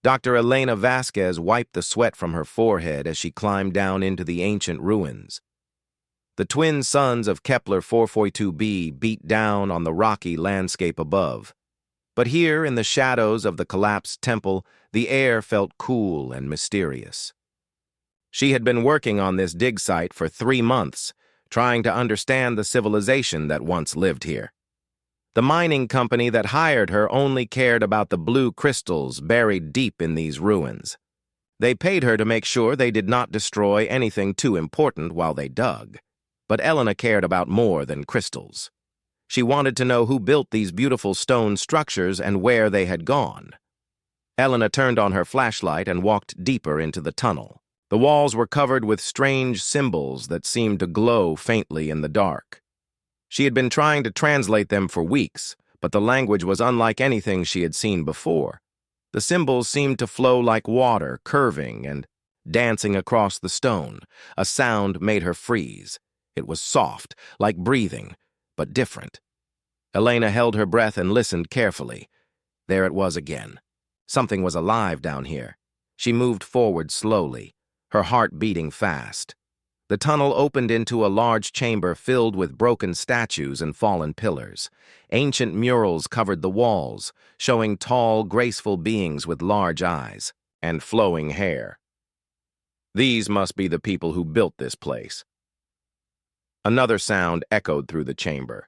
Dr. Elena Vasquez wiped the sweat from her forehead as she climbed down into the ancient ruins. The twin suns of Kepler 442b beat down on the rocky landscape above. But here, in the shadows of the collapsed temple, the air felt cool and mysterious. She had been working on this dig site for 3 months, trying to understand the civilization that once lived here. The mining company that hired her only cared about the blue crystals buried deep in these ruins. They paid her to make sure they did not destroy anything too important while they dug. But Elena cared about more than crystals. She wanted to know who built these beautiful stone structures and where they had gone. Elena turned on her flashlight and walked deeper into the tunnel. The walls were covered with strange symbols that seemed to glow faintly in the dark. She had been trying to translate them for weeks, but the language was unlike anything she had seen before. The symbols seemed to flow like water, curving and dancing across the stone. A sound made her freeze. It was soft, like breathing, but different. Elena held her breath and listened carefully. There it was again. Something was alive down here. She moved forward slowly, her heart beating fast. The tunnel opened into a large chamber filled with broken statues and fallen pillars. Ancient murals covered the walls, showing tall, graceful beings with large eyes and flowing hair. These must be the people who built this place. Another sound echoed through the chamber.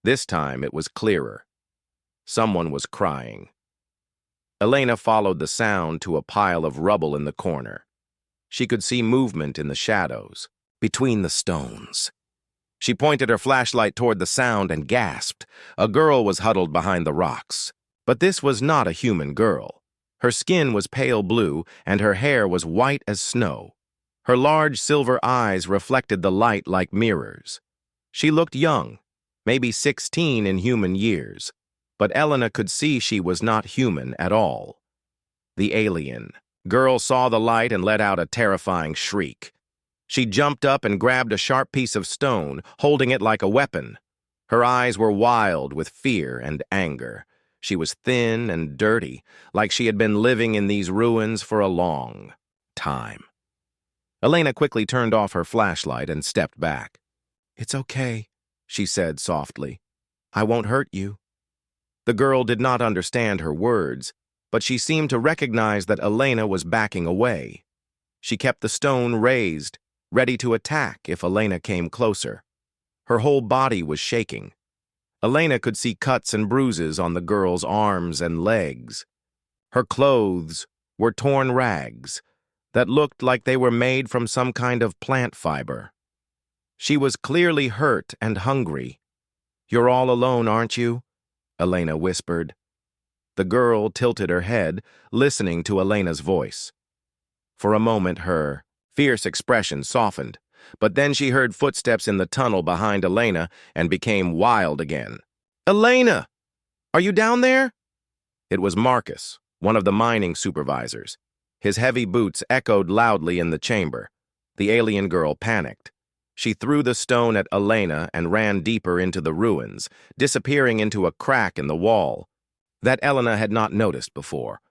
This time it was clearer. Someone was crying. Elena followed the sound to a pile of rubble in the corner. She could see movement in the shadows, between the stones. She pointed her flashlight toward the sound and gasped. A girl was huddled behind the rocks. But this was not a human girl. Her skin was pale blue, and her hair was white as snow. Her large silver eyes reflected the light like mirrors. She looked young, maybe 16 in human years, but Elena could see she was not human at all. The alien girl saw the light and let out a terrifying shriek. She jumped up and grabbed a sharp piece of stone, holding it like a weapon. Her eyes were wild with fear and anger. She was thin and dirty, like she had been living in these ruins for a long time. Elena quickly turned off her flashlight and stepped back. "It's okay," she said softly. "I won't hurt you." The girl did not understand her words, but she seemed to recognize that Elena was backing away. She kept the stone raised, ready to attack if Elena came closer. Her whole body was shaking. Elena could see cuts and bruises on the girl's arms and legs. Her clothes were torn rags that looked like they were made from some kind of plant fiber. She was clearly hurt and hungry. "You're all alone, aren't you?" Elena whispered. The girl tilted her head, listening to Elena's voice. For a moment, her fierce expression softened, but then she heard footsteps in the tunnel behind Elena and became wild again. "Elena! Are you down there?" It was Marcus, one of the mining supervisors. His heavy boots echoed loudly in the chamber. The alien girl panicked. She threw the stone at Elena and ran deeper into the ruins, disappearing into a crack in the wall that Elena had not noticed before.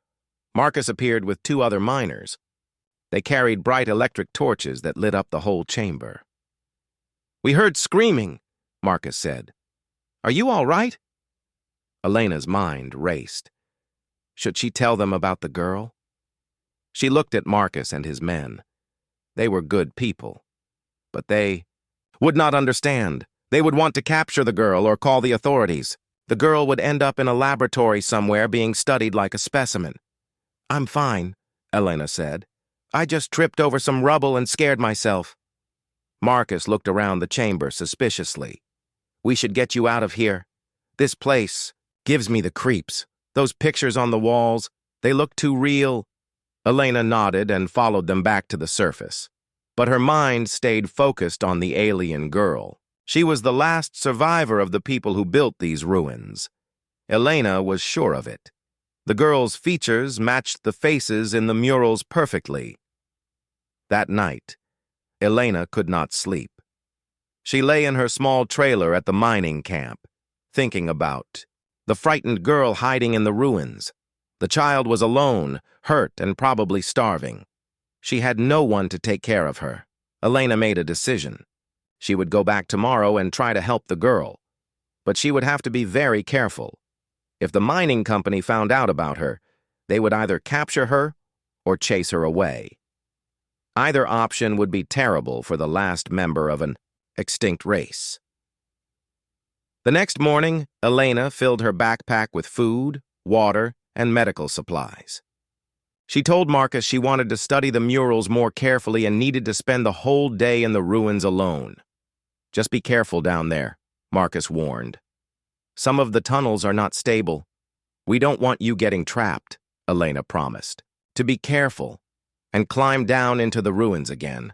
Marcus appeared with 2 other miners. They carried bright electric torches that lit up the whole chamber. "We heard screaming," Marcus said. "Are you all right?" Elena's mind raced. Should she tell them about the girl? She looked at Marcus and his men. They were good people, but they would not understand. They would want to capture the girl or call the authorities. The girl would end up in a laboratory somewhere being studied like a specimen. "I'm fine," Elena said. "I just tripped over some rubble and scared myself." Marcus looked around the chamber suspiciously. "We should get you out of here. This place gives me the creeps. Those pictures on the walls, they look too real." Elena nodded and followed them back to the surface. But her mind stayed focused on the alien girl. She was the last survivor of the people who built these ruins. Elena was sure of it. The girl's features matched the faces in the murals perfectly. That night, Elena could not sleep. She lay in her small trailer at the mining camp, thinking about the frightened girl hiding in the ruins. The child was alone, hurt and probably starving. She had no one to take care of her. Elena made a decision. She would go back tomorrow and try to help the girl. But she would have to be very careful. If the mining company found out about her, they would either capture her or chase her away. Either option would be terrible for the last member of an extinct race. The next morning, Elena filled her backpack with food, water, and medical supplies. She told Marcus she wanted to study the murals more carefully and needed to spend the whole day in the ruins alone. "Just be careful down there," Marcus warned. "Some of the tunnels are not stable. We don't want you getting trapped," Elena promised. To be careful and climb down into the ruins again.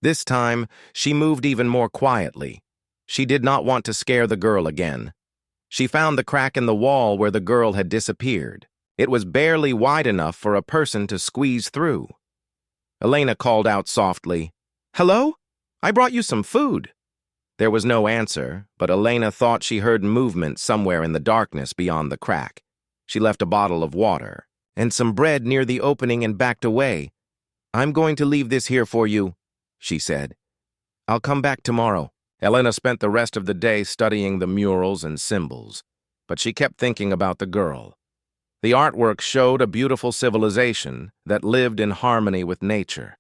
This time, she moved even more quietly. She did not want to scare the girl again. She found the crack in the wall where the girl had disappeared. It was barely wide enough for a person to squeeze through. Elena called out softly, "Hello? I brought you some food." There was no answer, but Elena thought she heard movement somewhere in the darkness beyond the crack. She left a bottle of water and some bread near the opening and backed away. "I'm going to leave this here for you," she said. "I'll come back tomorrow." Elena spent the rest of the day studying the murals and symbols, but she kept thinking about the girl. The artwork showed a beautiful civilization that lived in harmony with nature.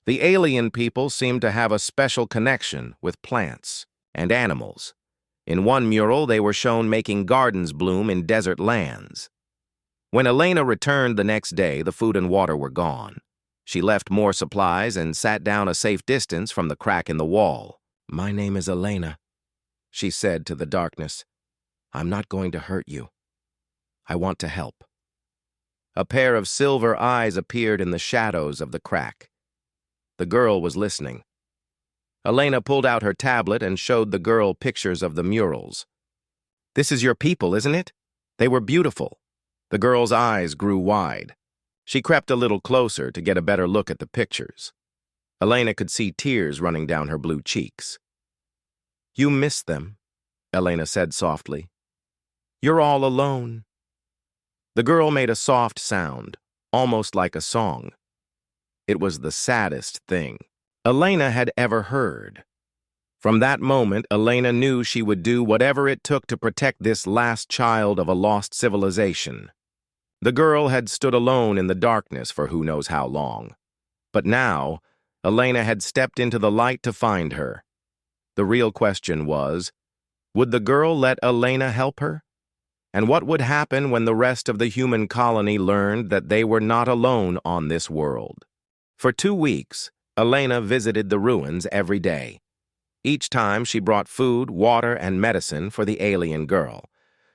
The alien people seemed to have a special connection with plants and animals. In one mural, they were shown making gardens bloom in desert lands. When Elena returned the next day, the food and water were gone. She left more supplies and sat down a safe distance from the crack in the wall. "My name is Elena," she said to the darkness. "I'm not going to hurt you. I want to help." A pair of silver eyes appeared in the shadows of the crack. The girl was listening. Elena pulled out her tablet and showed the girl pictures of the murals. "This is your people, isn't it? They were beautiful." The girl's eyes grew wide. She crept a little closer to get a better look at the pictures. Elena could see tears running down her blue cheeks. "You miss them," Elena said softly. "You're all alone." The girl made a soft sound, almost like a song. It was the saddest thing Elena had ever heard. From that moment, Elena knew she would do whatever it took to protect this last child of a lost civilization. The girl had stood alone in the darkness for who knows how long. But now, Elena had stepped into the light to find her. The real question was, would the girl let Elena help her? And what would happen when the rest of the human colony learned that they were not alone on this world? For 2 weeks, Elena visited the ruins every day. Each time she brought food, water, and medicine for the alien girl.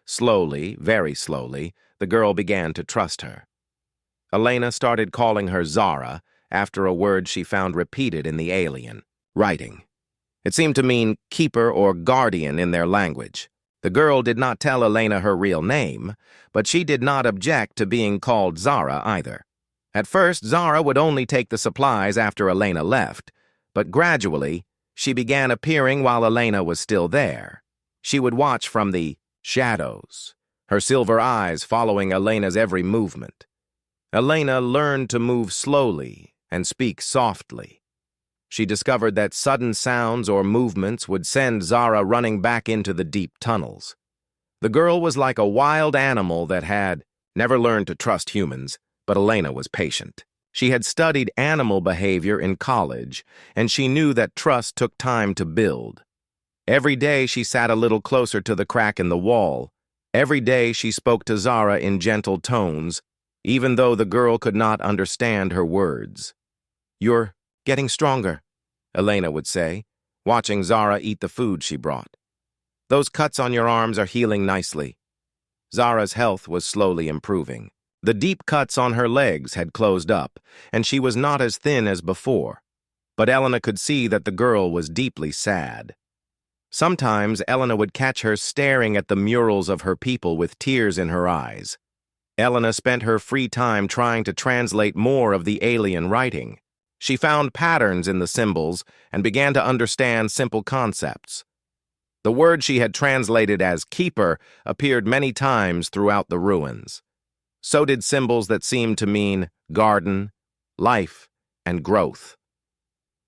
Slowly, very slowly, the girl began to trust her. Elena started calling her Zara after a word she found repeated in the alien writing. It seemed to mean keeper or guardian in their language. The girl did not tell Elena her real name, but she did not object to being called Zara either. At first, Zara would only take the supplies after Elena left, but gradually, she began appearing while Elena was still there. She would watch from the shadows, her silver eyes following Elena's every movement. Elena learned to move slowly and speak softly. She discovered that sudden sounds or movements would send Zara running back into the deep tunnels. The girl was like a wild animal that had never learned to trust humans, but Elena was patient. She had studied animal behavior in college, and she knew that trust took time to build. Every day she sat a little closer to the crack in the wall. Every day she spoke to Zara in gentle tones, even though the girl could not understand her words. "You're getting stronger," Elena would say, watching Zara eat the food she brought. "Those cuts on your arms are healing nicely." Zara's health was slowly improving. The deep cuts on her legs had closed up, and she was not as thin as before. But Elena could see that the girl was deeply sad. Sometimes Elena would catch her staring at the murals of her people with tears in her eyes. Elena spent her free time trying to translate more of the alien writing. She found patterns in the symbols and began to understand simple concepts. The word she had translated as keeper appeared many times throughout the ruins. So did symbols that seemed to mean garden, life, and growth.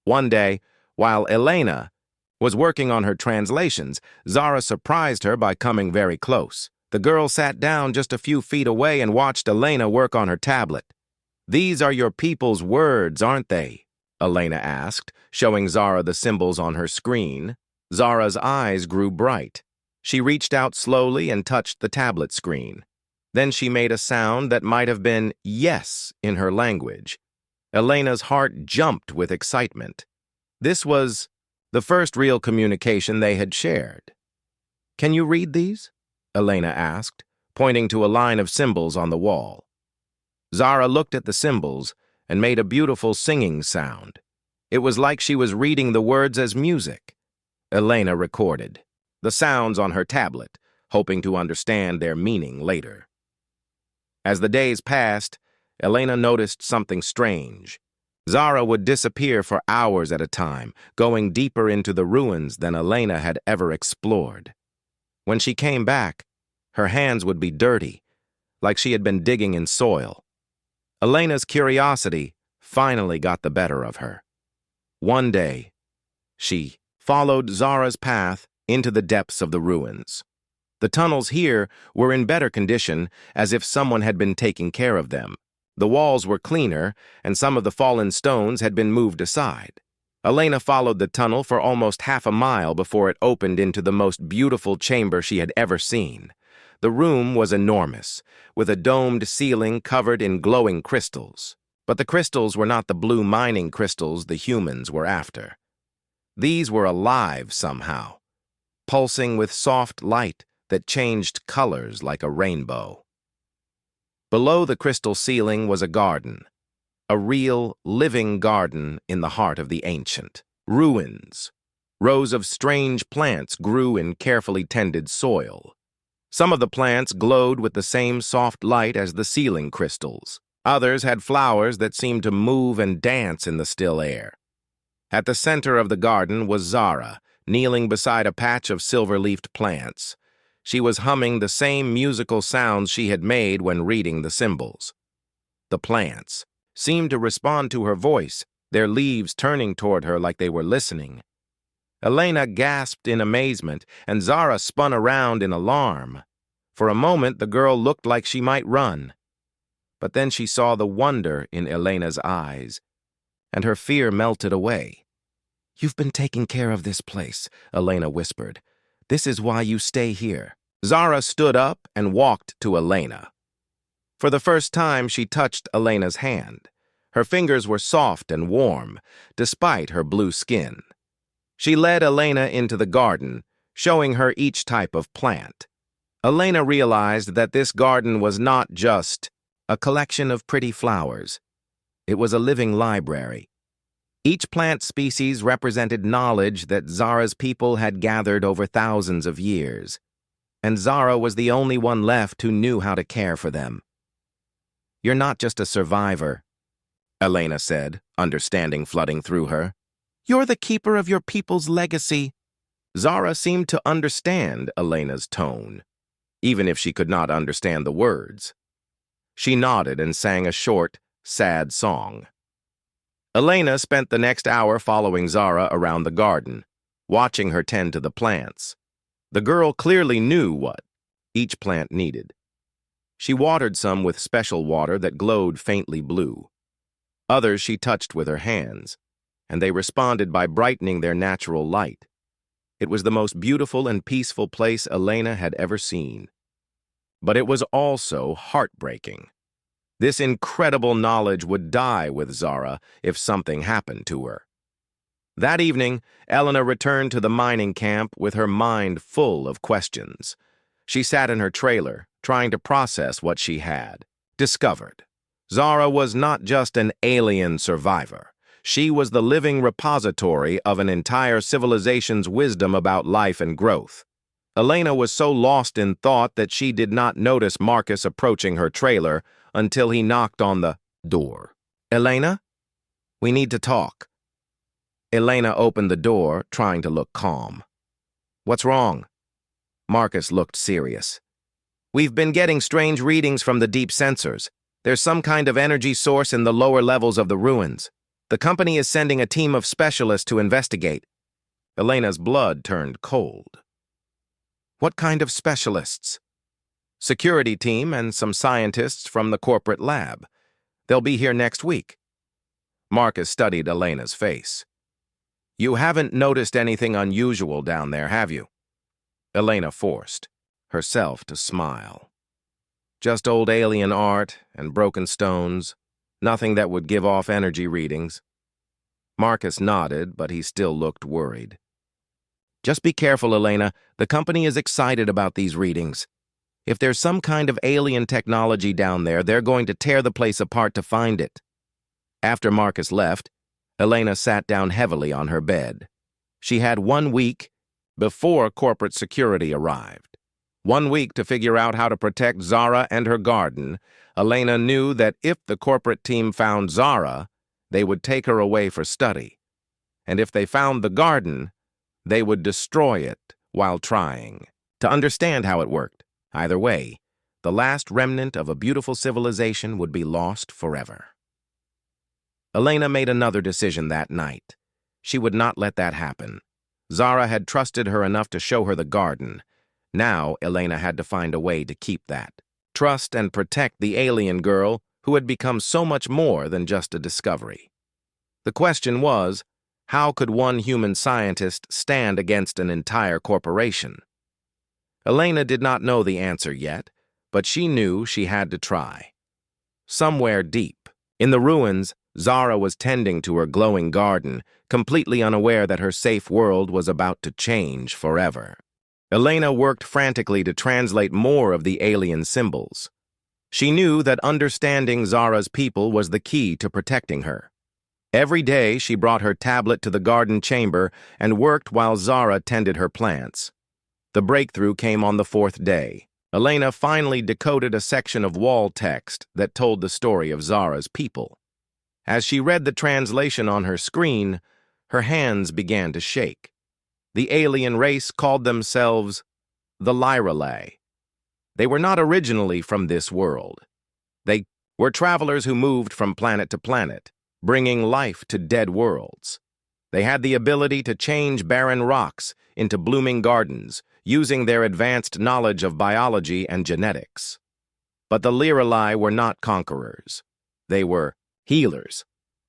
One day, while Elena was working on her translations, Zara surprised her by coming very close. The girl sat down just a few feet away and watched Elena work on her tablet. "These are your people's words, aren't they?" Elena asked, showing Zara the symbols on her screen. Zara's eyes grew bright. She reached out slowly and touched the tablet screen. Then she made a sound that might have been yes in her language. Elena's heart jumped with excitement. This was the first real communication they had shared. "Can you read these?" Elena asked, pointing to a line of symbols on the wall. Zara looked at the symbols and made a beautiful singing sound. It was like she was reading the words as music. Elena recorded the sounds on her tablet, hoping to understand their meaning later. As the days passed, Elena noticed something strange. Zara would disappear for hours at a time, going deeper into the ruins than Elena had ever explored. When she came back, her hands would be dirty, like she had been digging in soil. Elena's curiosity finally got the better of her. One day, she followed Zara's path into the depths of the ruins. The tunnels here were in better condition, as if someone had been taking care of them. The walls were cleaner, and some of the fallen stones had been moved aside. Elena followed the tunnel for almost half a mile before it opened into the most beautiful chamber she had ever seen. The room was enormous, with a domed ceiling covered in glowing crystals. But the crystals were not the blue mining crystals the humans were after. These were alive somehow, pulsing with soft light that changed colors like a rainbow. Below the crystal ceiling was a garden, a real, living garden in the heart of the ancient ruins. Rows of strange plants grew in carefully tended soil. Some of the plants glowed with the same soft light as the ceiling crystals. Others had flowers that seemed to move and dance in the still air. At the center of the garden was Zara, kneeling beside a patch of silver-leafed plants. She was humming the same musical sounds she had made when reading the symbols. The plants seemed to respond to her voice, their leaves turning toward her like they were listening. Elena gasped in amazement, and Zara spun around in alarm. For a moment, the girl looked like she might run. But then she saw the wonder in Elena's eyes, and her fear melted away. "You've been taking care of this place," Elena whispered. "This is why you stay here." Zara stood up and walked to Elena. For the first time, she touched Elena's hand. Her fingers were soft and warm, despite her blue skin. She led Elena into the garden, showing her each type of plant. Elena realized that this garden was not just a collection of pretty flowers. It was a living library. Each plant species represented knowledge that Zara's people had gathered over thousands of years, and Zara was the only one left who knew how to care for them. "You're not just a survivor," Elena said, understanding flooding through her. "You're the keeper of your people's legacy." Zara seemed to understand Elena's tone, even if she could not understand the words. She nodded and sang a short, sad song. Elena spent the next hour following Zara around the garden, watching her tend to the plants. The girl clearly knew what each plant needed. She watered some with special water that glowed faintly blue. Others she touched with her hands, and they responded by brightening their natural light. It was the most beautiful and peaceful place Elena had ever seen. But it was also heartbreaking. This incredible knowledge would die with Zara if something happened to her. That evening, Elena returned to the mining camp with her mind full of questions. She sat in her trailer, trying to process what she had discovered. Zara was not just an alien survivor. She was the living repository of an entire civilization's wisdom about life and growth. Elena was so lost in thought that she did not notice Marcus approaching her trailer until he knocked on the door. "Elena? We need to talk." Elena opened the door, trying to look calm. "What's wrong?" Marcus looked serious. We've been getting strange readings from the deep sensors. There's some kind of energy source in the lower levels of the ruins. The company is sending a team of specialists to investigate. Elena's blood turned cold. What kind of specialists? Security team and some scientists from the corporate lab. They'll be here next week. Marcus studied Elena's face. You haven't noticed anything unusual down there, have you? Elena forced herself to smile. Just old alien art and broken stones, nothing that would give off energy readings. Marcus nodded, but he still looked worried. Just be careful, Elena. The company is excited about these readings. If there's some kind of alien technology down there, they're going to tear the place apart to find it. After Marcus left, Elena sat down heavily on her bed. She had 1 week before corporate security arrived. 1 week to figure out how to protect Zara and her garden. Elena knew that if the corporate team found Zara, they would take her away for study. And if they found the garden, they would destroy it while trying to understand how it worked. Either way, the last remnant of a beautiful civilization would be lost forever. Elena made another decision that night. She would not let that happen. Zara had trusted her enough to show her the garden. Now, Elena had to find a way to keep that. Trust and protect the alien girl who had become so much more than just a discovery. The question was, how could one human scientist stand against an entire corporation? Elena did not know the answer yet, but she knew she had to try. Somewhere deep, in the ruins, Zara was tending to her glowing garden, completely unaware that her safe world was about to change forever. Elena worked frantically to translate more of the alien symbols. She knew that understanding Zara's people was the key to protecting her. Every day, she brought her tablet to the garden chamber and worked while Zara tended her plants. The breakthrough came on the 4th day. Elena finally decoded a section of wall text that told the story of Zara's people. As she read the translation on her screen, her hands began to shake. The alien race called themselves the Lyralae. They were not originally from this world. They were travelers who moved from planet to planet, bringing life to dead worlds. They had the ability to change barren rocks into blooming gardens, using their advanced knowledge of biology and genetics. But the Lyralae were not conquerors. They were healers.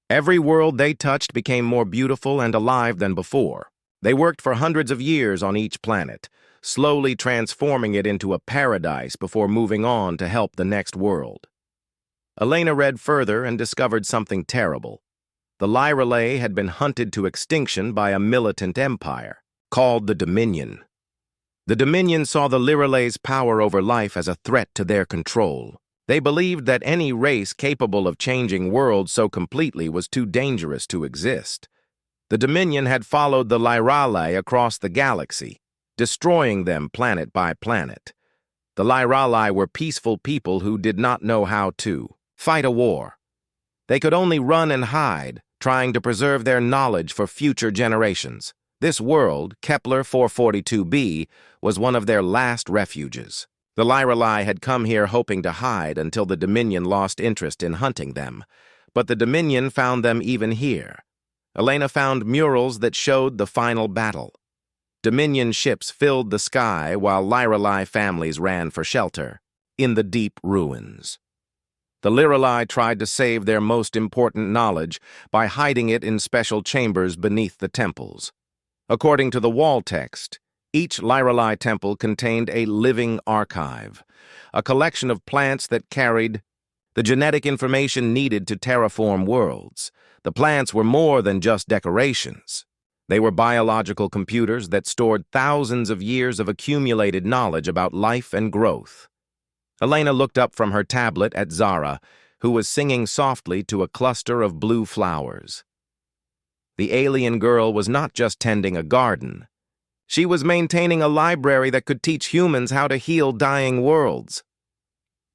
Every world they touched became more beautiful and alive than before. They worked for hundreds of years on each planet, slowly transforming it into a paradise before moving on to help the next world. Elena read further and discovered something terrible. The Lyralae had been hunted to extinction by a militant empire, called the Dominion. The Dominion saw the Lyralae's power over life as a threat to their control. They believed that any race capable of changing worlds so completely was too dangerous to exist. The Dominion had followed the Lyralae across the galaxy, destroying them planet by planet. The Lyralae were peaceful people who did not know how to fight a war. They could only run and hide, trying to preserve their knowledge for future generations. This world, Kepler 442b, was one of their last refuges. The Lyralae had come here hoping to hide until the Dominion lost interest in hunting them. But the Dominion found them even here. Elena found murals that showed the final battle. Dominion ships filled the sky while Lyralae families ran for shelter in the deep ruins. The Lyralae tried to save their most important knowledge by hiding it in special chambers beneath the temples. According to the wall text, each Lyralae temple contained a living archive, a collection of plants that carried the genetic information needed to terraform worlds. The plants were more than just decorations. They were biological computers that stored thousands of years of accumulated knowledge about life and growth. Elena looked up from her tablet at Zara, who was singing softly to a cluster of blue flowers. The alien girl was not just tending a garden. She was maintaining a library that could teach humans how to heal dying worlds.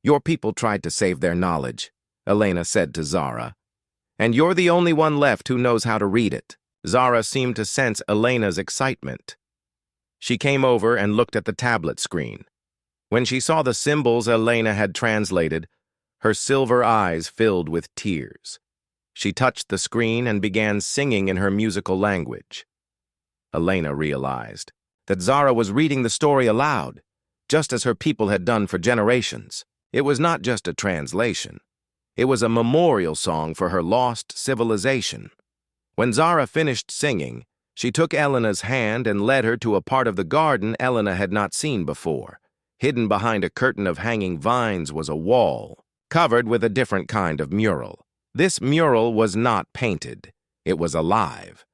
Your people tried to save their knowledge, Elena said to Zara. And you're the only one left who knows how to read it. Zara seemed to sense Elena's excitement. She came over and looked at the tablet screen. When she saw the symbols Elena had translated, her silver eyes filled with tears. She touched the screen and began singing in her musical language. Elena realized that Zara was reading the story aloud, just as her people had done for generations. It was not just a translation. It was a memorial song for her lost civilization. When Zara finished singing, she took Elena's hand and led her to a part of the garden Elena had not seen before. Hidden behind a curtain of hanging vines was a wall, covered with a different kind of mural. This mural was not painted. It was alive.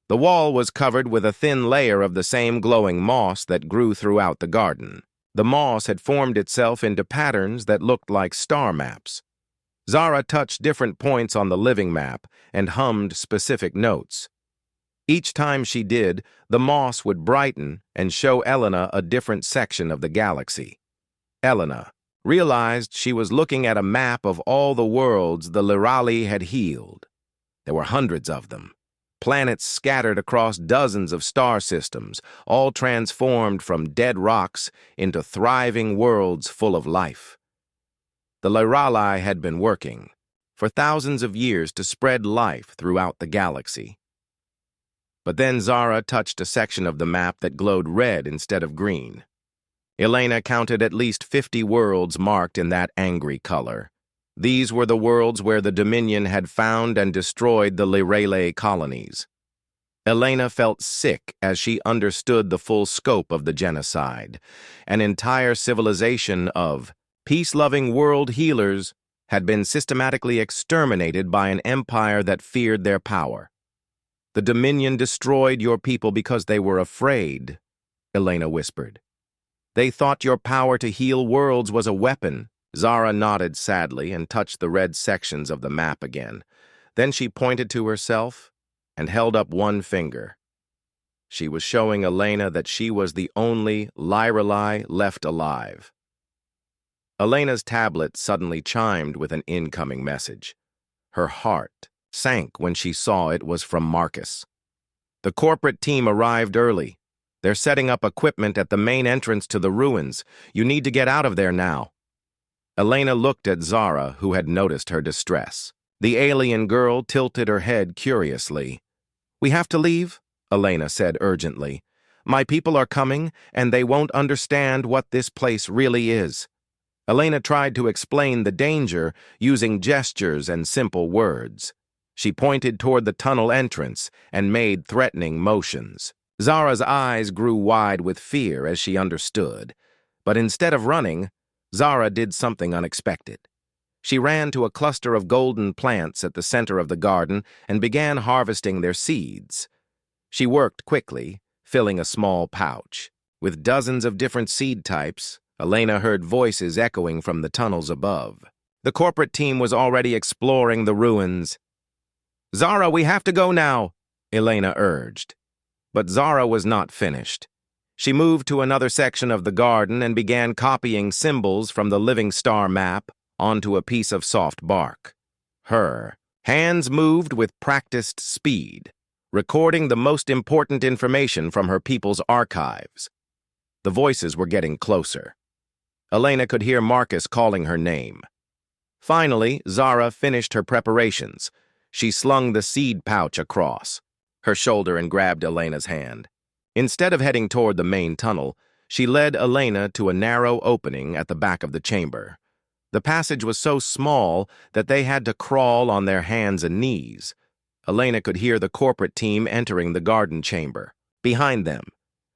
The wall was covered with a thin layer of the same glowing moss that grew throughout the garden. The moss had formed itself into patterns that looked like star maps. Zara touched different points on the living map and hummed specific notes. Each time she did, the moss would brighten and show Elena a different section of the galaxy. Elena realized she was looking at a map of all the worlds the Lirali had healed. There were hundreds of them. Planets scattered across dozens of star systems, all transformed from dead rocks into thriving worlds full of life. The Lirali had been working for thousands of years to spread life throughout the galaxy. But then Zara touched a section of the map that glowed red instead of green. Elena counted at least 50 worlds marked in that angry color. These were the worlds where the Dominion had found and destroyed the Lirali colonies. Elena felt sick as she understood the full scope of the genocide. An entire civilization of peace-loving world healers had been systematically exterminated by an empire that feared their power. The Dominion destroyed your people because they were afraid, Elena whispered. They thought your power to heal worlds was a weapon. Zara nodded sadly and touched the red sections of the map again. Then she pointed to herself and held up one finger. She was showing Elena that she was the only Lirali left alive. Elena's tablet suddenly chimed with an incoming message. Her heart sank when she saw it was from Marcus. The corporate team arrived early. They're setting up equipment at the main entrance to the ruins. You need to get out of there now. Elena looked at Zara, who had noticed her distress. The alien girl tilted her head curiously. We have to leave, Elena said urgently. My people are coming, and they won't understand what this place really is. Elena tried to explain the danger using gestures and simple words. She pointed toward the tunnel entrance and made threatening motions. Zara's eyes grew wide with fear as she understood. But instead of running, Zara did something unexpected. She ran to a cluster of golden plants at the center of the garden and began harvesting their seeds. She worked quickly, filling a small pouch. With dozens of different seed types, Elena heard voices echoing from the tunnels above. The corporate team was already exploring the ruins. Zara, we have to go now, Elena urged. But Zara was not finished. She moved to another section of the garden and began copying symbols from the living star map onto a piece of soft bark. Her hands moved with practiced speed, recording the most important information from her people's archives. The voices were getting closer. Elena could hear Marcus calling her name. Finally, Zara finished her preparations. She slung the seed pouch across her shoulder and grabbed Elena's hand. Instead of heading toward the main tunnel, she led Elena to a narrow opening at the back of the chamber. The passage was so small that they had to crawl on their hands and knees. Elena could hear the corporate team entering the garden chamber. Behind them,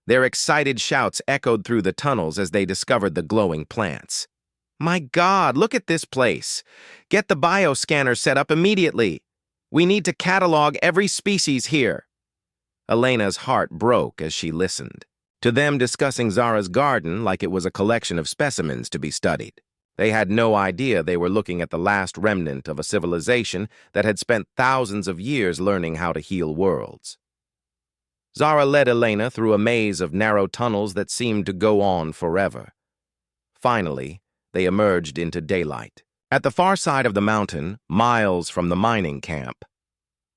their excited shouts echoed through the tunnels as they discovered the glowing plants. My God, look at this place! Get the bioscanner set up immediately! We need to catalog every species here. Elena's heart broke as she listened to them discussing Zara's garden like it was a collection of specimens to be studied. They had no idea they were looking at the last remnant of a civilization that had spent thousands of years learning how to heal worlds. Zara led Elena through a maze of narrow tunnels that seemed to go on forever. Finally, they emerged into daylight. At the far side of the mountain, miles from the mining camp,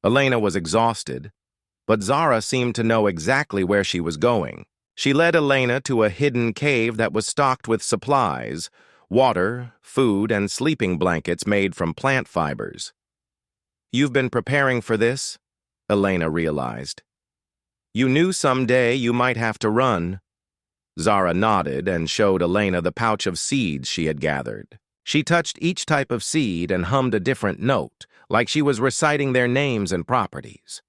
Elena was exhausted, but Zara seemed to know exactly where she was going. She led Elena to a hidden cave that was stocked with supplies, water, food, and sleeping blankets made from plant fibers. "You've been preparing for this?" Elena realized. "You knew someday you might have to run." Zara nodded and showed Elena the pouch of seeds she had gathered. She touched each type of seed and hummed a different note, like she was reciting their names and properties.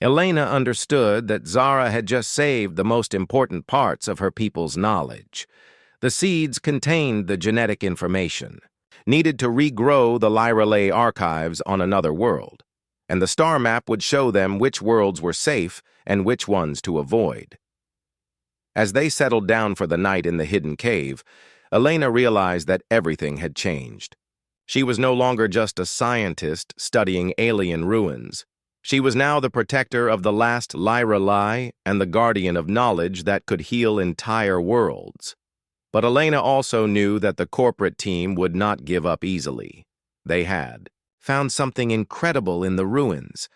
Elena understood that Zara had just saved the most important parts of her people's knowledge. The seeds contained the genetic information, needed to regrow the Lyrelay archives on another world, and the star map would show them which worlds were safe and which ones to avoid. As they settled down for the night in the hidden cave, Elena realized that everything had changed. She was no longer just a scientist studying alien ruins. She was now the protector of the last Lyrelay and the guardian of knowledge that could heal entire worlds. But Elena also knew that the corporate team would not give up easily. They had found something incredible in the ruins,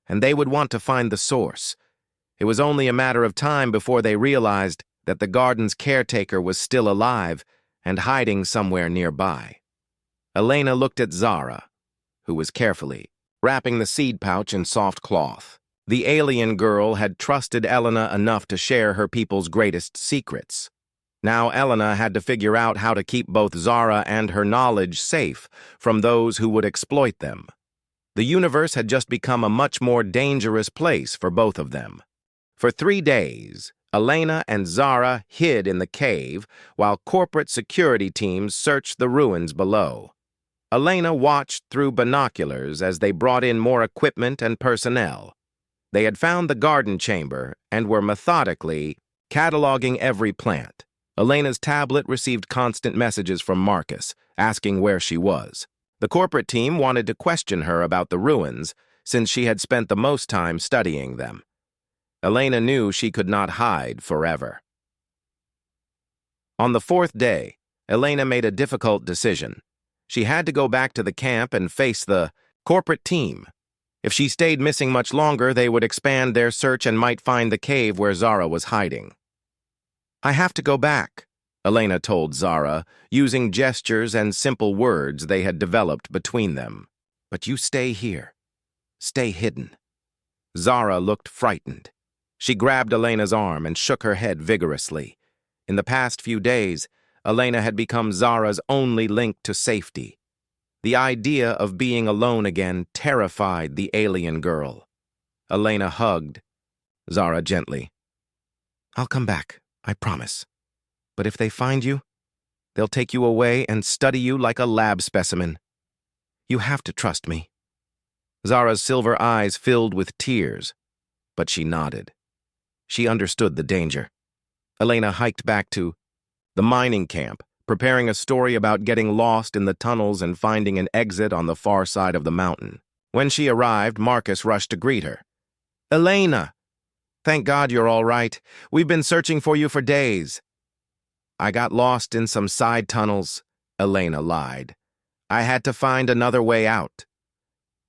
and they would want to find the source. It was only a matter of time before they realized that the garden's caretaker was still alive and hiding somewhere nearby. Elena looked at Zara, who was carefully wrapping the seed pouch in soft cloth. The alien girl had trusted Elena enough to share her people's greatest secrets. Now Elena had to figure out how to keep both Zara and her knowledge safe from those who would exploit them. The universe had just become a much more dangerous place for both of them. For 3 days, Elena and Zara hid in the cave while corporate security teams searched the ruins below. Elena watched through binoculars as they brought in more equipment and personnel. They had found the garden chamber and were methodically cataloging every plant. Elena's tablet received constant messages from Marcus, asking where she was. The corporate team wanted to question her about the ruins, since she had spent the most time studying them. Elena knew she could not hide forever. On the 4th day, Elena made a difficult decision. She had to go back to the camp and face the corporate team. If she stayed missing much longer, they would expand their search and might find the cave where Zara was hiding. "I have to go back," Elena told Zara, using gestures and simple words they had developed between them. "But you stay here. Stay hidden." Zara looked frightened. She grabbed Elena's arm and shook her head vigorously. In the past few days, Elena had become Zara's only link to safety. The idea of being alone again terrified the alien girl. Elena hugged Zara gently. "I'll come back, I promise. But if they find you, they'll take you away and study you like a lab specimen. You have to trust me." Zara's silver eyes filled with tears, but she nodded. She understood the danger. Elena hiked back to the mining camp, preparing a story about getting lost in the tunnels and finding an exit on the far side of the mountain. When she arrived, Marcus rushed to greet her. "Elena! Thank God you're all right. We've been searching for you for days." "I got lost in some side tunnels," Elena lied. "I had to find another way out."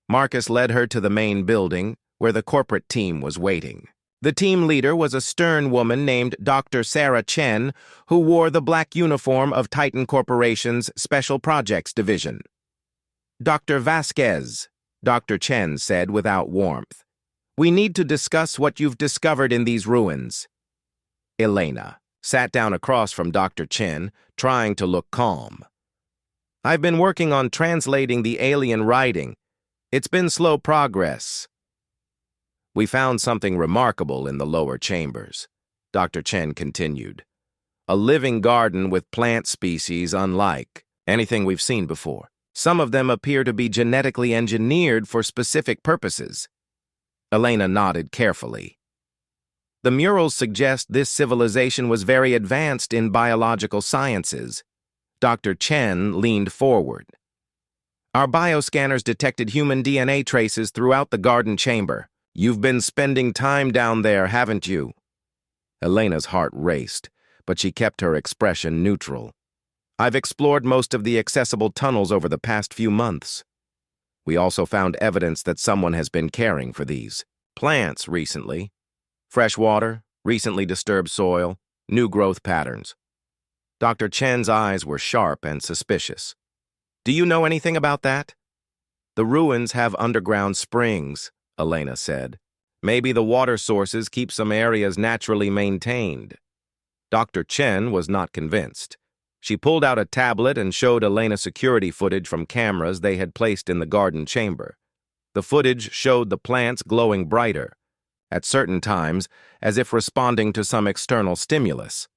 Marcus led her to the main building, where the corporate team was waiting. The team leader was a stern woman named Dr. Sarah Chen, who wore the black uniform of Titan Corporation's Special Projects Division. "Dr. Vasquez," Dr. Chen said without warmth, "we need to discuss what you've discovered in these ruins." Elena sat down across from Dr. Chen, trying to look calm. "I've been working on translating the alien writing. It's been slow progress." "We found something remarkable in the lower chambers," Dr. Chen continued. "A living garden with plant species unlike anything we've seen before. Some of them appear to be genetically engineered for specific purposes." Elena nodded carefully. "The murals suggest this civilization was very advanced in biological sciences." Dr. Chen leaned forward. "Our bioscanners detected human DNA traces throughout the garden chamber. You've been spending time down there, haven't you?" Elena's heart raced, but she kept her expression neutral. "I've explored most of the accessible tunnels over the past few months. We also found evidence that someone has been caring for these plants recently. Fresh water, recently disturbed soil, new growth patterns. Dr. Chen's eyes were sharp and suspicious. Do you know anything about that? The ruins have underground springs, Elena said. Maybe the water sources keep some areas naturally maintained. Dr. Chen was not convinced. She pulled out a tablet and showed Elena security footage from cameras they had placed in the garden chamber. The footage showed the plants glowing brighter, at certain times, as if responding to some external stimulus.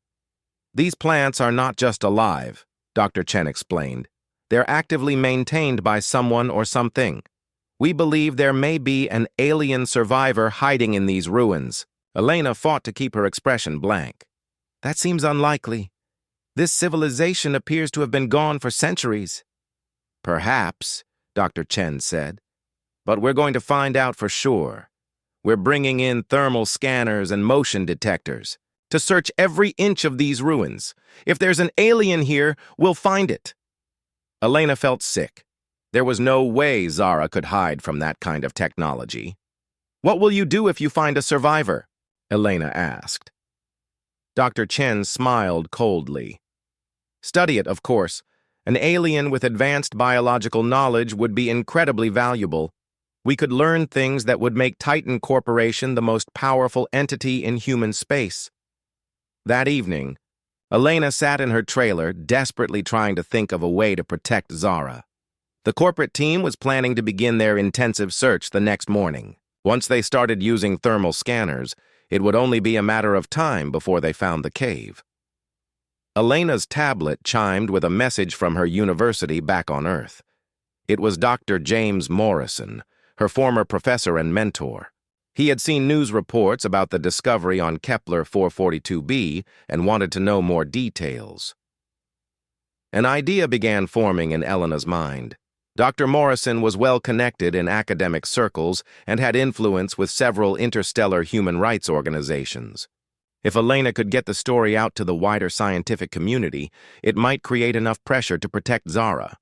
These plants are not just alive, Dr. Chen explained. They're actively maintained by someone or something. We believe there may be an alien survivor hiding in these ruins. Elena fought to keep her expression blank. That seems unlikely. This civilization appears to have been gone for centuries. Perhaps, Dr. Chen said. But we're going to find out for sure. We're bringing in thermal scanners and motion detectors to search every inch of these ruins. If there's an alien here, we'll find it. Elena felt sick. There was no way Zara could hide from that kind of technology. What will you do if you find a survivor? Elena asked. Dr. Chen smiled coldly. Study it, of course. An alien with advanced biological knowledge would be incredibly valuable. We could learn things that would make Titan Corporation the most powerful entity in human space. That evening, Elena sat in her trailer, desperately trying to think of a way to protect Zara. The corporate team was planning to begin their intensive search the next morning. Once they started using thermal scanners, it would only be a matter of time before they found the cave. Elena's tablet chimed with a message from her university back on Earth. It was Dr. James Morrison, her former professor and mentor. He had seen news reports about the discovery on Kepler 442b and wanted to know more details. An idea began forming in Elena's mind. Dr. Morrison was well connected in academic circles and had influence with several interstellar human rights organizations. If Elena could get the story out to the wider scientific community, it might create enough pressure to protect Zara.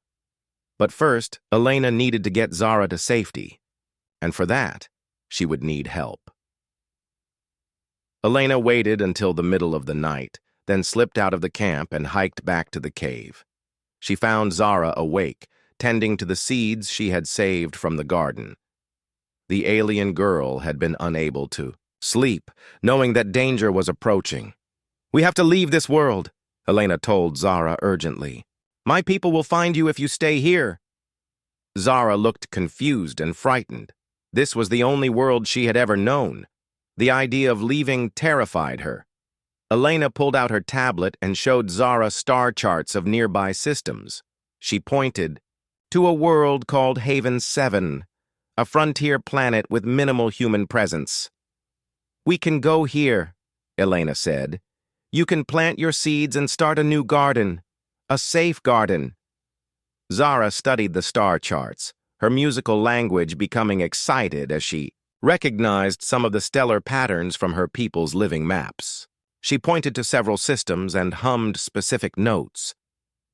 But first, Elena needed to get Zara to safety, and for that, she would need help. Elena waited until the middle of the night, then slipped out of the camp and hiked back to the cave. She found Zara awake, tending to the seeds she had saved from the garden. The alien girl had been unable to sleep, knowing that danger was approaching. "We have to leave this world," Elena told Zara urgently. "My people will find you if you stay here." Zara looked confused and frightened. This was the only world she had ever known. The idea of leaving terrified her. Elena pulled out her tablet and showed Zara star charts of nearby systems. She pointed to a world called Haven 7, a frontier planet with minimal human presence. "We can go here," Elena said. "You can plant your seeds and start a new garden, a safe garden." Zara studied the star charts, her musical language becoming excited as she recognized some of the stellar patterns from her people's living maps. She pointed to several systems and hummed specific notes.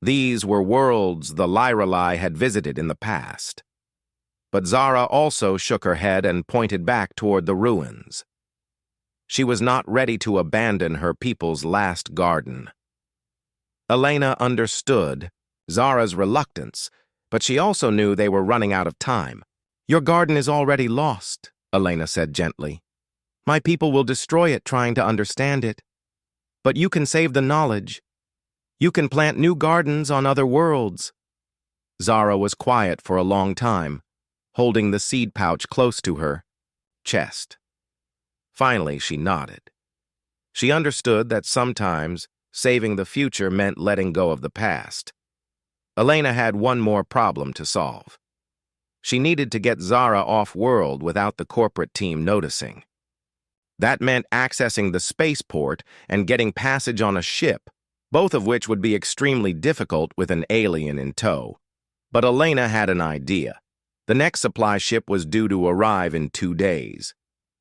These were worlds the Lyrali had visited in the past. But Zara also shook her head and pointed back toward the ruins. She was not ready to abandon her people's last garden. Elena understood Zara's reluctance, but she also knew they were running out of time. "Your garden is already lost," Elena said gently. "My people will destroy it trying to understand it. But you can save the knowledge. You can plant new gardens on other worlds." Zara was quiet for a long time, holding the seed pouch close to her chest. Finally, she nodded. She understood that sometimes saving the future meant letting go of the past. Elena had one more problem to solve. She needed to get Zara off-world without the corporate team noticing. That meant accessing the spaceport and getting passage on a ship, both of which would be extremely difficult with an alien in tow. But Elena had an idea. The next supply ship was due to arrive in 2 days.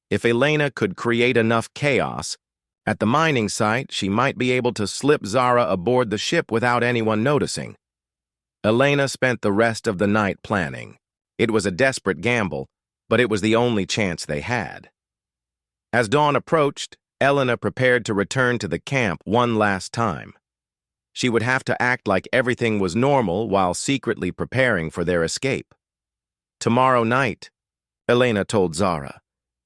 If Elena could create enough chaos at the mining site, she might be able to slip Zara aboard the ship without anyone noticing. Elena spent the rest of the night planning. It was a desperate gamble, but it was the only chance they had. As dawn approached, Elena prepared to return to the camp one last time. She would have to act like everything was normal while secretly preparing for their escape. "Tomorrow night," Elena told Zara.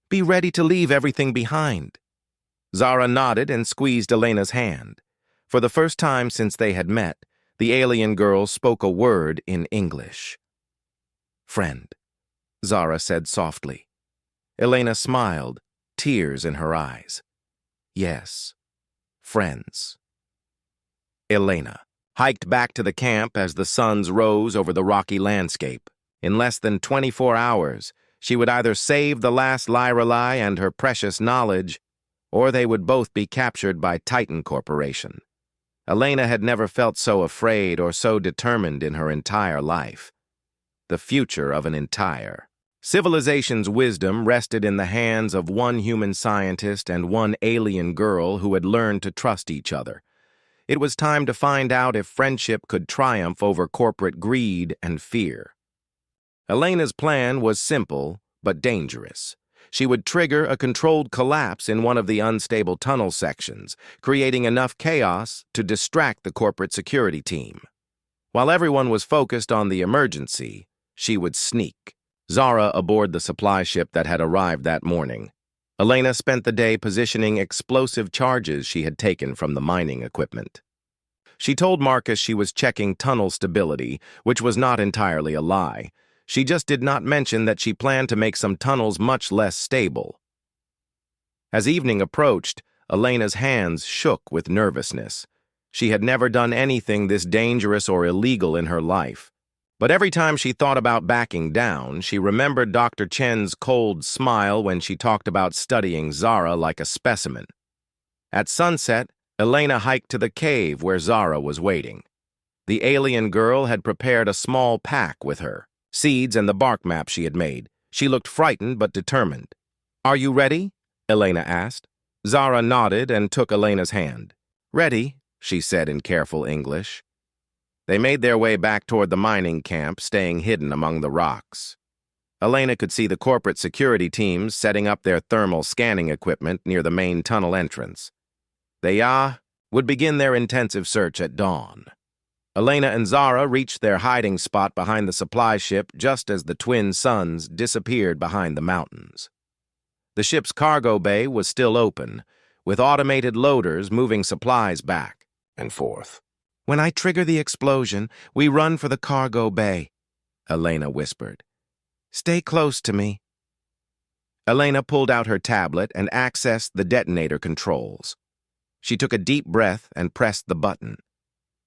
"Be ready to leave everything behind." Zara nodded and squeezed Elena's hand. For the first time since they had met, the alien girl spoke a word in English. "Friend," Zara said softly. Elena smiled, tears in her eyes. "Yes, friends." Elena hiked back to the camp as the suns rose over the rocky landscape. In less than 24 hours, she would either save the last Lyrelai and her precious knowledge, or they would both be captured by Titan Corporation. Elena had never felt so afraid or so determined in her entire life. The future of an entire civilization's wisdom rested in the hands of one human scientist and one alien girl who had learned to trust each other. It was time to find out if friendship could triumph over corporate greed and fear. Elena's plan was simple but dangerous. She would trigger a controlled collapse in one of the unstable tunnel sections, creating enough chaos to distract the corporate security team. While everyone was focused on the emergency, she would sneak. Zara aboard the supply ship that had arrived that morning. Elena spent the day positioning explosive charges she had taken from the mining equipment. She told Marcus she was checking tunnel stability, which was not entirely a lie. She just did not mention that she planned to make some tunnels much less stable. As evening approached, Elena's hands shook with nervousness. She had never done anything this dangerous or illegal in her life. But every time she thought about backing down, she remembered Dr. Chen's cold smile when she talked about studying Zara like a specimen. At sunset, Elena hiked to the cave where Zara was waiting. The alien girl had prepared a small pack with her, seeds and the bark map she had made. She looked frightened but determined. "Are you ready?" Elena asked. Zara nodded and took Elena's hand. "Ready," she said in careful English. They made their way back toward the mining camp, staying hidden among the rocks. Elena could see the corporate security teams setting up their thermal scanning equipment near the main tunnel entrance. They would begin their intensive search at dawn. Elena and Zara reached their hiding spot behind the supply ship just as the twin suns disappeared behind the mountains. The ship's cargo bay was still open, with automated loaders moving supplies back and forth. "When I trigger the explosion, we run for the cargo bay," Elena whispered. "Stay close to me." Elena pulled out her tablet and accessed the detonator controls. She took a deep breath and pressed the button.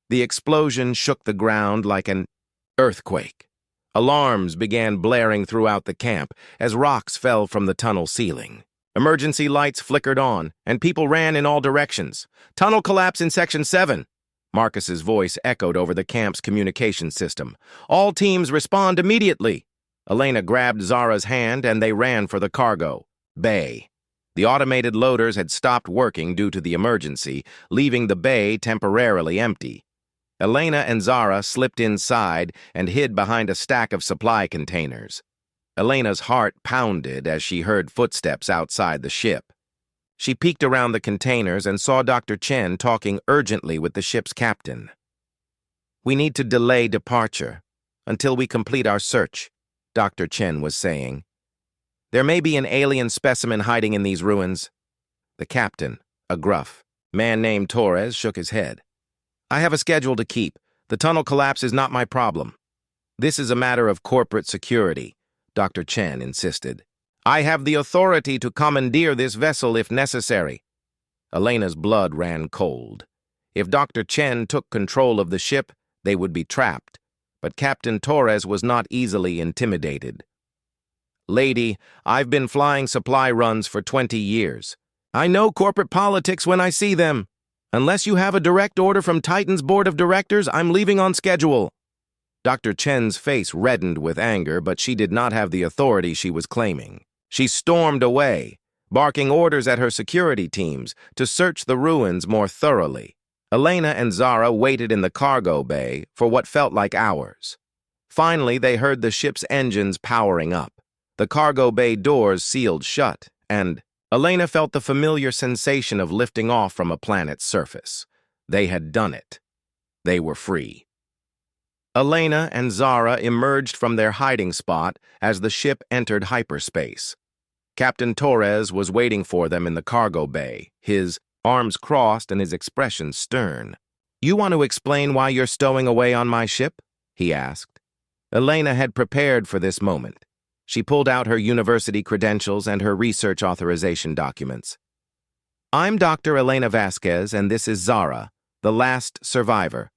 The explosion shook the ground like an earthquake. Alarms began blaring throughout the camp as rocks fell from the tunnel ceiling. Emergency lights flickered on, and people ran in all directions. "Tunnel collapse in Section 7. Marcus's voice echoed over the camp's communication system. "All teams respond immediately." Elena grabbed Zara's hand and they ran for the cargo bay. The automated loaders had stopped working due to the emergency, leaving the bay temporarily empty. Elena and Zara slipped inside and hid behind a stack of supply containers. Elena's heart pounded as she heard footsteps outside the ship. She peeked around the containers and saw Dr. Chen talking urgently with the ship's captain. "We need to delay departure until we complete our search," Dr. Chen was saying. "There may be an alien specimen hiding in these ruins." The captain, a gruff man named Torres, shook his head. "I have a schedule to keep. The tunnel collapse is not my problem." "This is a matter of corporate security," Dr. Chen insisted. "I have the authority to commandeer this vessel if necessary." Elena's blood ran cold. If Dr. Chen took control of the ship, they would be trapped. But Captain Torres was not easily intimidated. "Lady, I've been flying supply runs for 20 years. I know corporate politics when I see them. Unless you have a direct order from Titan's board of directors, I'm leaving on schedule." Dr. Chen's face reddened with anger, but she did not have the authority she was claiming. She stormed away, barking orders at her security teams to search the ruins more thoroughly. Elena and Zara waited in the cargo bay for what felt like hours. Finally, they heard the ship's engines powering up. The cargo bay doors sealed shut, and Elena felt the familiar sensation of lifting off from a planet's surface. They had done it. They were free. Elena and Zara emerged from their hiding spot as the ship entered hyperspace. Captain Torres was waiting for them in the cargo bay, his arms crossed and his expression stern. "You want to explain why you're stowing away on my ship?" he asked. Elena had prepared for this moment. She pulled out her university credentials and her research authorization documents. "I'm Dr. Elena Vasquez, and this is Zara, the last survivor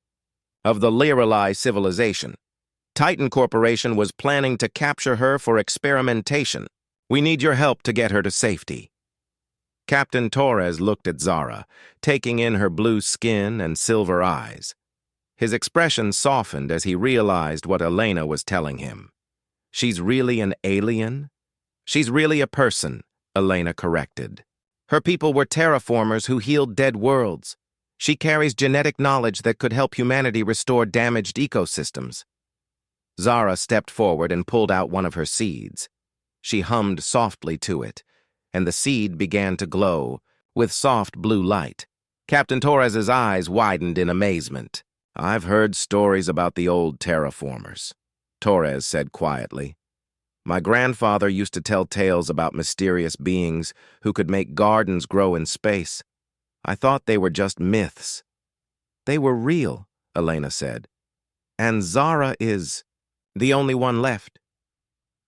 of the Liralai civilization. Titan Corporation was planning to capture her for experimentation. We need your help to get her to safety." Captain Torres looked at Zara, taking in her blue skin and silver eyes. His expression softened as he realized what Elena was telling him. "She's really an alien?" "She's really a person," Elena corrected. "Her people were terraformers who healed dead worlds. She carries genetic knowledge that could help humanity restore damaged ecosystems." Zara stepped forward and pulled out one of her seeds. She hummed softly to it, and the seed began to glow with soft blue light. Captain Torres's eyes widened in amazement. "I've heard stories about the old terraformers," Torres said quietly. "My grandfather used to tell tales about mysterious beings who could make gardens grow in space. I thought they were just myths." "They were real," Elena said. "And Zara is the only one left."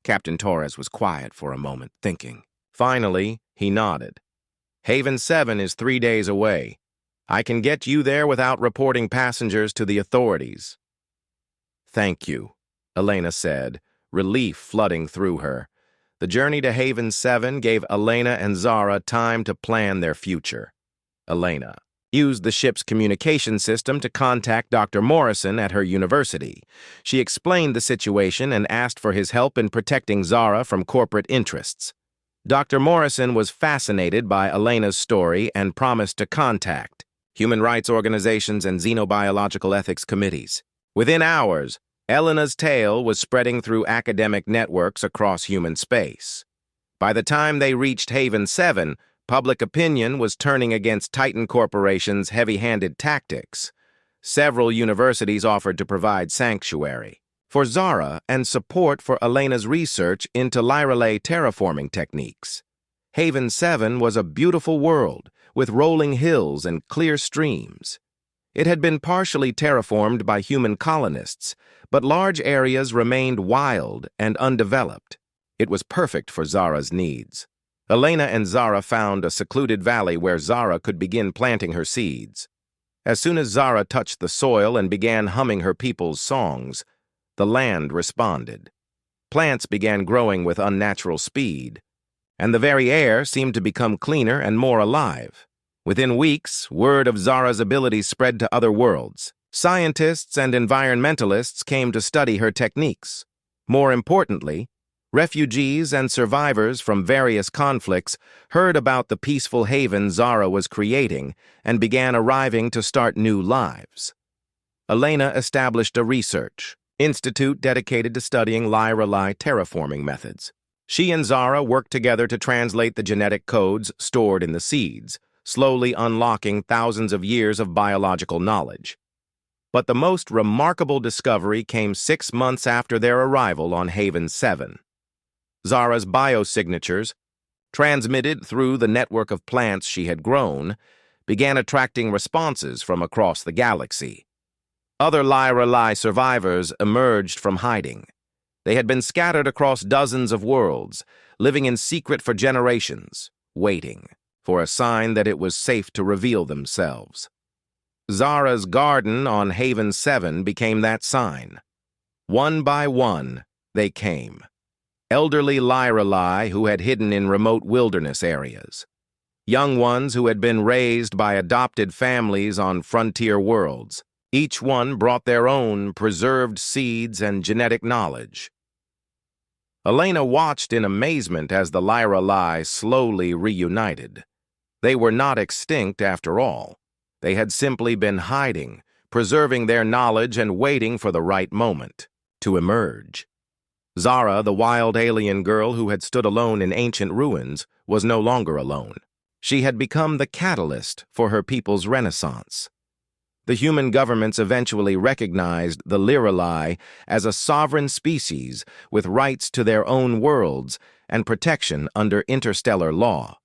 Captain Torres was quiet for a moment, thinking. Finally, he nodded. "Haven 7 is 3 days away. I can get you there without reporting passengers to the authorities." "Thank you," Elena said, relief flooding through her. The journey to Haven 7 gave Elena and Zara time to plan their future. Elena used the ship's communication system to contact Dr. Morrison at her university. She explained the situation and asked for his help in protecting Zara from corporate interests. Dr. Morrison was fascinated by Elena's story and promised to contact human rights organizations and xenobiological ethics committees. Within hours, Elena's tale was spreading through academic networks across human space. By the time they reached Haven 7, public opinion was turning against Titan Corporation's heavy-handed tactics. Several universities offered to provide sanctuary for Zara and support for Elena's research into Liralai terraforming techniques. Haven 7 was a beautiful world with rolling hills and clear streams. It had been partially terraformed by human colonists, but large areas remained wild and undeveloped. It was perfect for Zara's needs. Elena and Zara found a secluded valley where Zara could begin planting her seeds. As soon as Zara touched the soil and began humming her people's songs, the land responded. Plants began growing with unnatural speed, and the very air seemed to become cleaner and more alive. Within weeks, word of Zara's abilities spread to other worlds. Scientists and environmentalists came to study her techniques. More importantly, refugees and survivors from various conflicts heard about the peaceful haven Zara was creating and began arriving to start new lives. Elena established a research institute dedicated to studying Liralai terraforming methods. She and Zara worked together to translate the genetic codes stored in the seeds, slowly unlocking thousands of years of biological knowledge. But the most remarkable discovery came 6 months after their arrival on Haven 7. Zara's biosignatures, transmitted through the network of plants she had grown, began attracting responses from across the galaxy. Other Liralai survivors emerged from hiding. They had been scattered across dozens of worlds, living in secret for generations, waiting for a sign that it was safe to reveal themselves. Zara's garden on Haven 7 became that sign. One by one, they came. Elderly Liralai who had hidden in remote wilderness areas. Young ones who had been raised by adopted families on frontier worlds. Each one brought their own preserved seeds and genetic knowledge. Elena watched in amazement as the Liralai slowly reunited. They were not extinct after all. They had simply been hiding, preserving their knowledge and waiting for the right moment to emerge. Zara, the wild alien girl who had stood alone in ancient ruins, was no longer alone. She had become the catalyst for her people's renaissance. The human governments eventually recognized the Liralai as a sovereign species with rights to their own worlds and protection under interstellar law.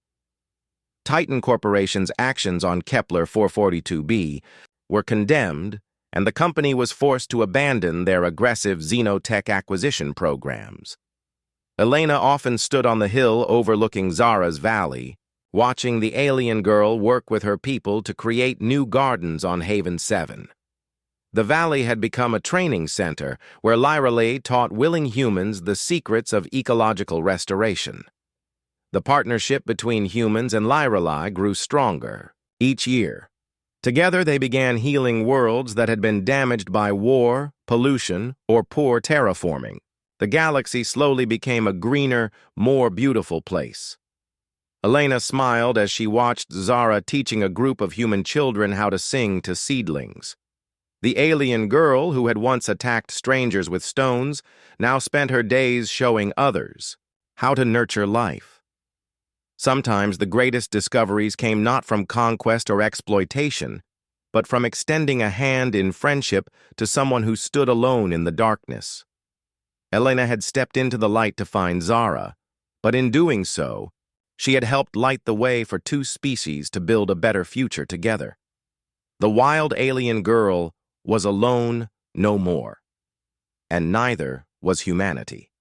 Titan Corporation's actions on Kepler 442b were condemned, and the company was forced to abandon their aggressive xenotech acquisition programs. Elena often stood on the hill overlooking Zara's valley, watching the alien girl work with her people to create new gardens on Haven 7. The valley had become a training center where Liralai taught willing humans the secrets of ecological restoration. The partnership between humans and Liralai grew stronger each year. Together they began healing worlds that had been damaged by war, pollution, or poor terraforming. The galaxy slowly became a greener, more beautiful place. Elena smiled as she watched Zara teaching a group of human children how to sing to seedlings. The alien girl, who had once attacked strangers with stones, now spent her days showing others how to nurture life. Sometimes the greatest discoveries came not from conquest or exploitation, but from extending a hand in friendship to someone who stood alone in the darkness. Elena had stepped into the light to find Zara, but in doing so, she had helped light the way for two species to build a better future together. The wild alien girl was alone no more, and neither was humanity.